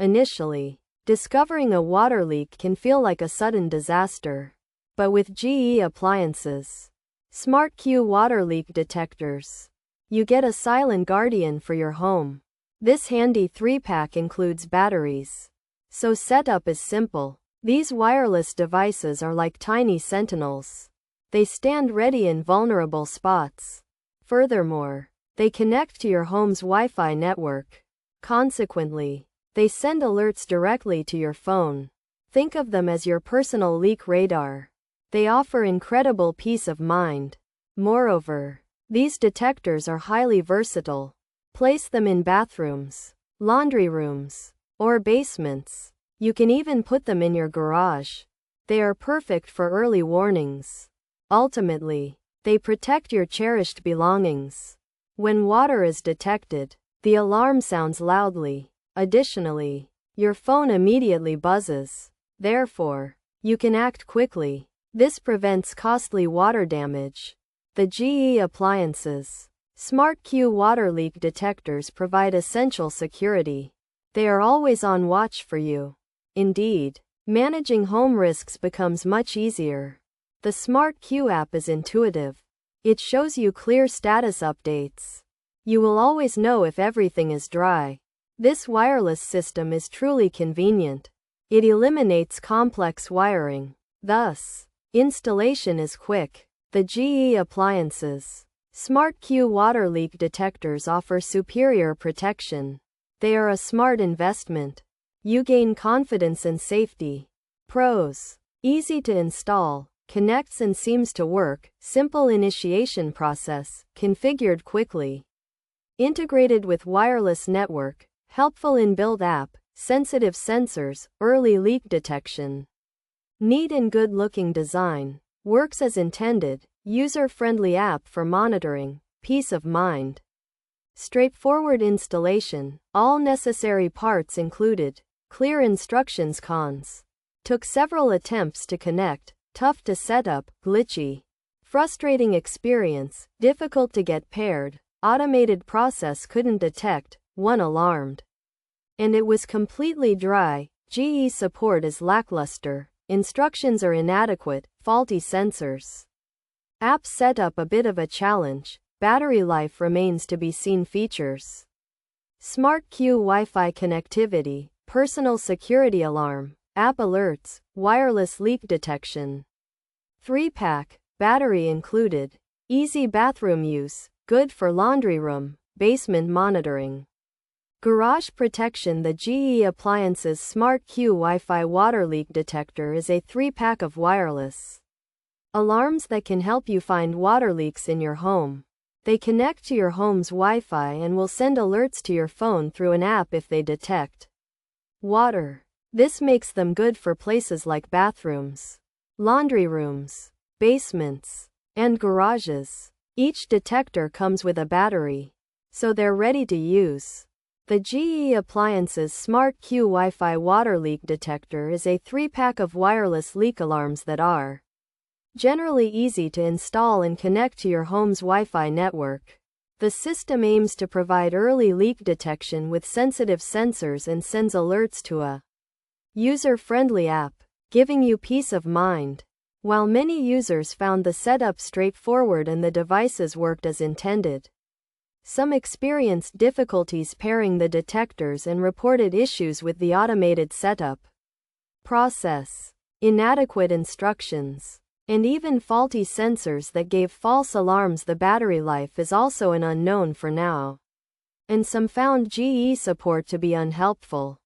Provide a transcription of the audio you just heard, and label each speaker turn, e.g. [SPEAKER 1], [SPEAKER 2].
[SPEAKER 1] Initially, discovering a water leak can feel like a sudden disaster. But with GE appliances, SmartHQ Water Leak Detectors, you get a silent guardian for your home. This handy 3-pack includes batteries, so setup is simple. These wireless devices are like tiny sentinels. They stand ready in vulnerable spots. Furthermore, they connect to your home's Wi-Fi network. Consequently, they send alerts directly to your phone. Think of them as your personal leak radar. They offer incredible peace of mind. Moreover, these detectors are highly versatile. Place them in bathrooms, laundry rooms, or basements. You can even put them in your garage. They are perfect for early warnings. Ultimately, they protect your cherished belongings. When water is detected, the alarm sounds loudly. Additionally, your phone immediately buzzes. Therefore, you can act quickly. This prevents costly water damage. The GE appliances, SmartHQ Water Leak Detectors provide essential security. They are always on watch for you. Indeed, managing home risks becomes much easier. The SmartHQ app is intuitive. It shows you clear status updates. You will always know if everything is dry. This wireless system is truly convenient. It eliminates complex wiring. Thus, installation is quick. The GE appliances, SmartHQ Water Leak Detectors offer superior protection. They are a smart investment. You gain confidence and safety. Pros: easy to install, connects and seems to work, simple initiation process, configured quickly. Integrated with wireless network, helpful in-built app, sensitive sensors, early leak detection. Neat and good-looking design, works as intended, user-friendly app for monitoring, peace of mind. Straightforward installation, all necessary parts included, clear instructions. Cons: took several attempts to connect, tough to set up, glitchy. Frustrating experience, difficult to get paired, automated process couldn't detect, one alarmed. And it was completely dry. GE support is lackluster, instructions are inadequate, faulty sensors. App setup a bit of a challenge, battery life remains to be seen. Features: SmartHQ Wi-Fi connectivity, personal security alarm, app alerts, wireless leak detection. 3-pack, battery included. Easy bathroom use, good for laundry room, basement monitoring. Garage protection. The GE appliances SmartHQ Wi-Fi water leak detector is a 3-pack of wireless alarms that can help you find water leaks in your home. They connect to your home's Wi-Fi and will send alerts to your phone through an app if they detect water. This makes them good for places like bathrooms, laundry rooms, basements, and garages. Each detector comes with a battery, so they're ready to use. The GE appliances SmartHQ Wi-Fi water leak detector is a 3-pack of wireless leak alarms that are generally easy to install and connect to your home's Wi-Fi network. The system aims to provide early leak detection with sensitive sensors and sends alerts to a user-friendly app, giving you peace of mind. While many users found the setup straightforward and the devices worked as intended, some experienced difficulties pairing the detectors and reported issues with the automated setup process, inadequate instructions, and even faulty sensors that gave false alarms. The battery life is also an unknown for now, and some found GE support to be unhelpful.